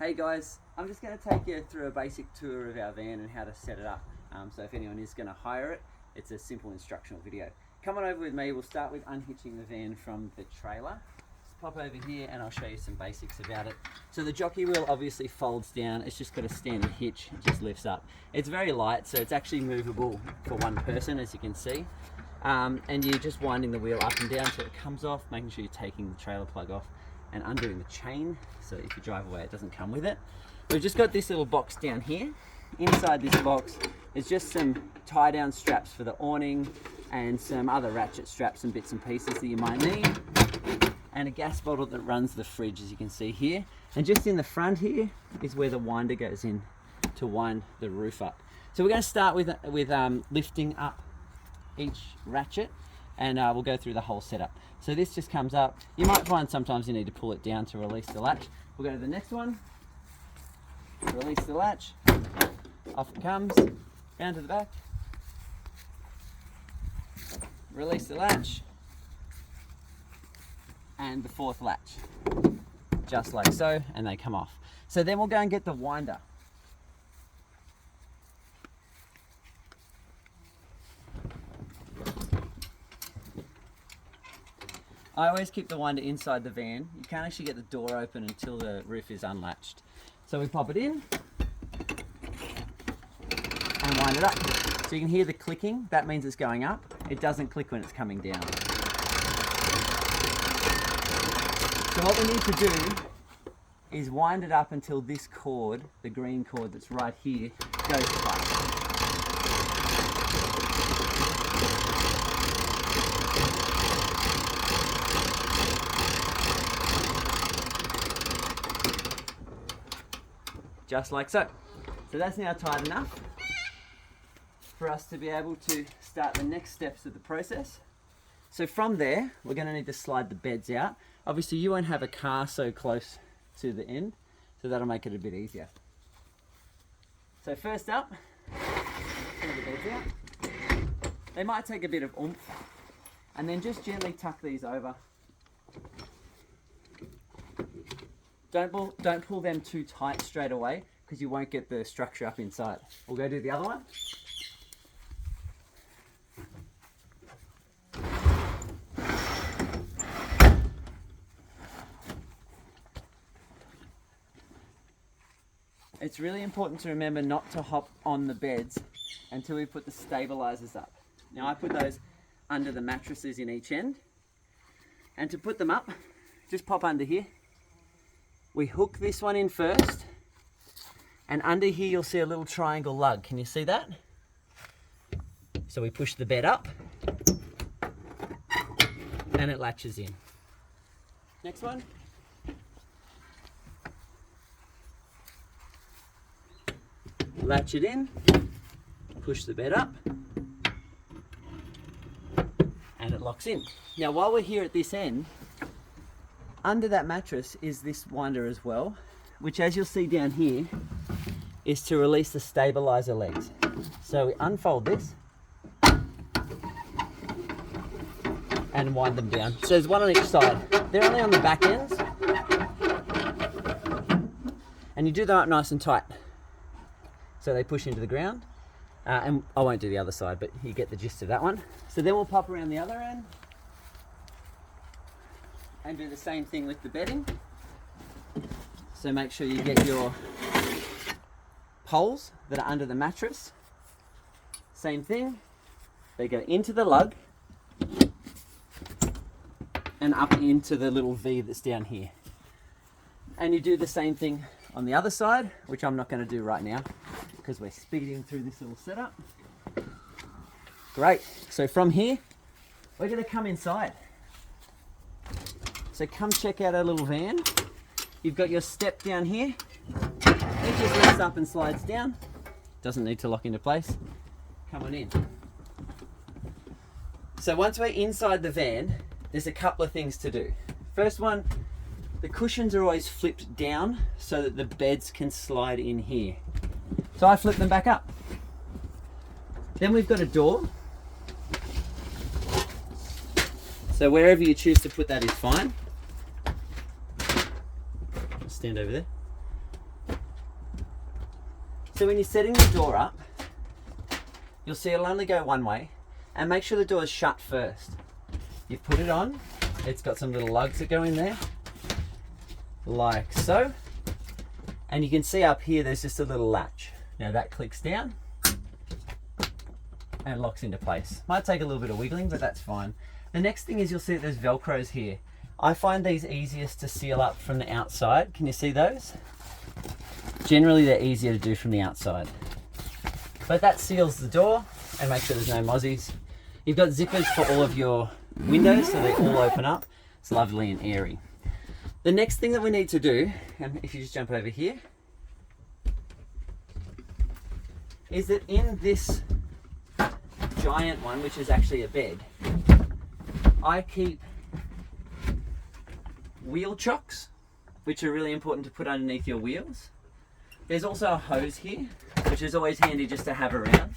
Hey guys, I'm just going to take you through a basic tour of our van and how to set it up. So if anyone is going to hire it, it's a simple instructional video. Come on over with me, we'll start with unhitching the van from the trailer. Just pop over here and I'll show you some basics about it. So the jockey wheel obviously folds down, it's just got a standard hitch, it just lifts up. It's very light, so it's actually movable for one person, as you can see. And you're just winding the wheel up and down so it comes off, making sure you're taking the trailer plug off and undoing the chain so that if you drive away it doesn't come with it. We've just got this little box down here. Inside this box is just some tie down straps for the awning and some other ratchet straps and bits and pieces that you might need, and a gas bottle that runs the fridge, as you can see here. And just in the front here is where the winder goes in to wind the roof up. So we're going to start with lifting up each ratchet, and we'll go through the whole setup. So this just comes up. You might find sometimes you need to pull it down to release the latch. We'll go to the next one. Release the latch. Off it comes. Down to the back. Release the latch. And the fourth latch. Just like so, and they come off. So then we'll go and get the winder. I always keep the winder inside the van. You can't actually get the door open until the roof is unlatched. So we pop it in and wind it up. So you can hear the clicking, that means it's going up. It doesn't click when it's coming down. So what we need to do is wind it up until this cord, the green cord that's right here, goes flat. Just like so. So that's now tight enough for us to be able to start the next steps of the process. So from there, we're going to need to slide the beds out. Obviously you won't have a car so close to the end, so that'll make it a bit easier. So first up, pull the beds out. They might take a bit of oomph, and then just gently tuck these over. Don't pull them too tight straight away because you won't get the structure up inside. We'll go do the other one. It's really important to remember not to hop on the beds until we put the stabilizers up. Now I put those under the mattresses in each end, and to put them up, just pop under here. We hook this one in first, and under here you'll see a little triangle lug. Can you see that? So we push the bed up and it latches in. Next one. Latch it in, push the bed up, and it locks in. Now while we're here at this end, under that mattress is this winder as well, which, as you'll see down here, is to release the stabilizer legs. So we unfold this and wind them down. So there's one on each side. They're only on the back ends, and you do them up nice and tight so they push into the ground. And I won't do the other side, but you get the gist of that one. So then we'll pop around the other end and do the same thing with the bedding. So make sure you get your poles that are under the mattress. Same thing, they go into the lug and up into the little V that's down here. And you do the same thing on the other side, which I'm not going to do right now because we're speeding through this little setup. Great, so from here, we're going to come inside. So come check out our little van. You've got your step down here. It just lifts up and slides down. Doesn't need to lock into place. Come on in. So once we're inside the van, there's a couple of things to do. First one, the cushions are always flipped down so that the beds can slide in here. So I flip them back up. Then we've got a door. So wherever you choose to put that is fine. Stand over there. So when you're setting the door up, you'll see it'll only go one way, and make sure the door is shut first. You put it on, it's got some little lugs that go in there, like so. And you can see up here there's just a little latch. Now that clicks down and locks into place. Might take a little bit of wiggling, but that's fine. The next thing is you'll see that there's Velcros here. I find these easiest to seal up from the outside. Can you see those? Generally they're easier to do from the outside. But that seals the door and makes sure there's no mozzies. You've got zippers for all of your windows, so they all open up. It's lovely and airy. The next thing that we need to do, and if you just jump over here, is that in this giant one, which is actually a bed, I keep wheel chocks, which are really important to put underneath your wheels. There's also a hose here, which is always handy just to have around.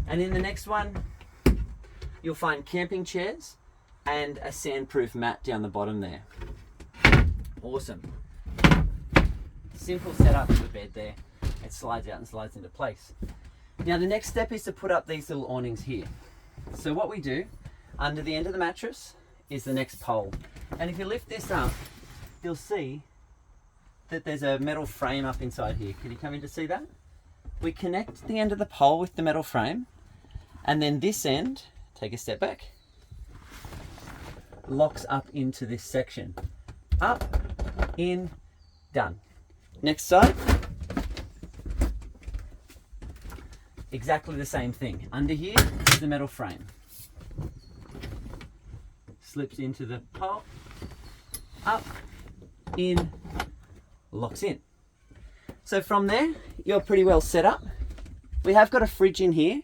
And in the next one, you'll find camping chairs and a sandproof mat down the bottom there. Awesome. Simple setup of the bed there. It slides out and slides into place. Now the next step is to put up these little awnings here. So what we do under the end of the mattress is the next pole. And if you lift this up, you'll see that there's a metal frame up inside here. Can you come in to see that? We connect the end of the pole with the metal frame, and then this end, take a step back, locks up into this section. Up, in, done. Next side. Exactly the same thing. Under here is the metal frame. Slips into the pole, up, in, locks in. So from there, you're pretty well set up. We have got a fridge in here.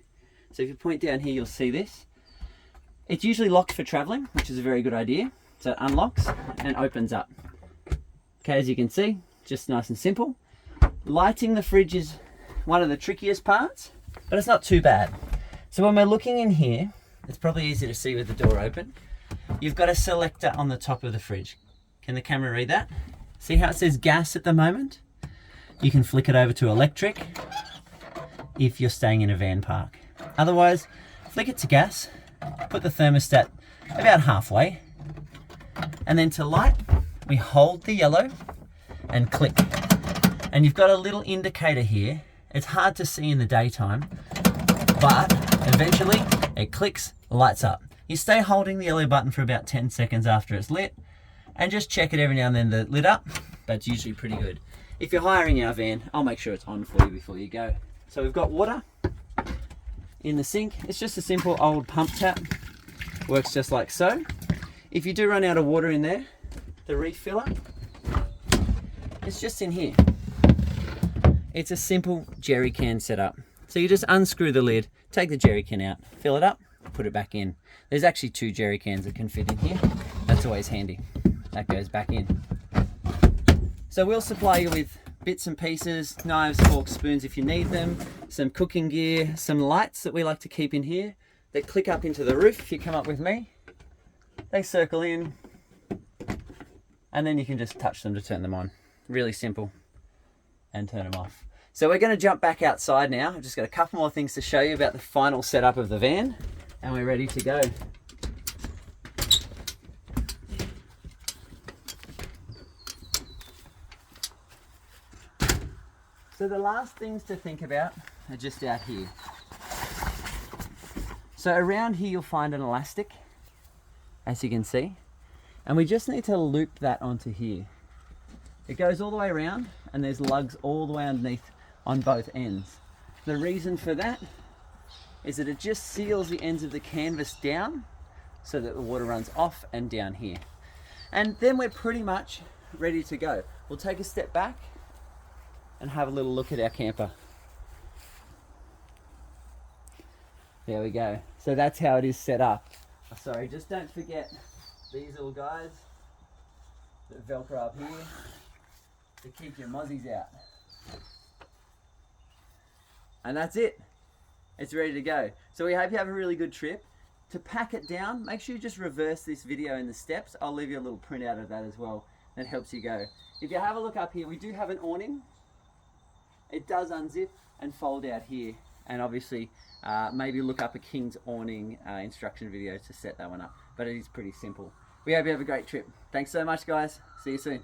So if you point down here, you'll see this. It's usually locked for traveling, which is a very good idea. So it unlocks and opens up. Okay, as you can see, just nice and simple. Lighting the fridge is one of the trickiest parts, but it's not too bad. So when we're looking in here, it's probably easy to see with the door open. You've got a selector on the top of the fridge. Can the camera read that? See how it says gas at the moment? You can flick it over to electric if you're staying in a van park. Otherwise, flick it to gas, put the thermostat about halfway, and then to light, we hold the yellow and click. And you've got a little indicator here. It's hard to see in the daytime, but eventually it clicks, lights up. You stay holding the yellow button for about 10 seconds after it's lit, and just check it every now and then that it lit up, but it's usually pretty good. If you're hiring our van, I'll make sure it's on for you before you go. So we've got water in the sink. It's just a simple old pump tap. Works just like so. If you do run out of water in there, the refiller, it's just in here. It's a simple jerry can setup. So you just unscrew the lid, take the jerry can out, fill it up, put it back in. There's actually 2 jerry cans that can fit in here. That's always handy. That goes back in. So we'll supply you with bits and pieces, knives, forks, spoons if you need them, some cooking gear, some lights that we like to keep in here that click up into the roof if you come up with me. They circle in, and then you can just touch them to turn them on. Really simple. And turn them off. So we're going to jump back outside now. I've just got a couple more things to show you about the final setup of the van, and we're ready to go. So the last things to think about are just out here. So around here you'll find an elastic, as you can see, and we just need to loop that onto here. It goes all the way around, and there's lugs all the way underneath on both ends. The reason for that is that it just seals the ends of the canvas down so that the water runs off and down here. And then we're pretty much ready to go. We'll take a step back and have a little look at our camper. There we go. So that's how it is set up. Sorry, just don't forget these little guys that Velcro up here to keep your mozzies out. And that's it. It's ready to go. So we hope you have a really good trip. To pack it down, make sure you just reverse this video in the steps. I'll leave you a little printout of that as well. That helps you go. If you have a look up here, we do have an awning. It does unzip and fold out here, and obviously maybe look up a King's awning instruction video to set that one up, but it is pretty simple. We hope you have a great trip. Thanks so much, guys. See you soon.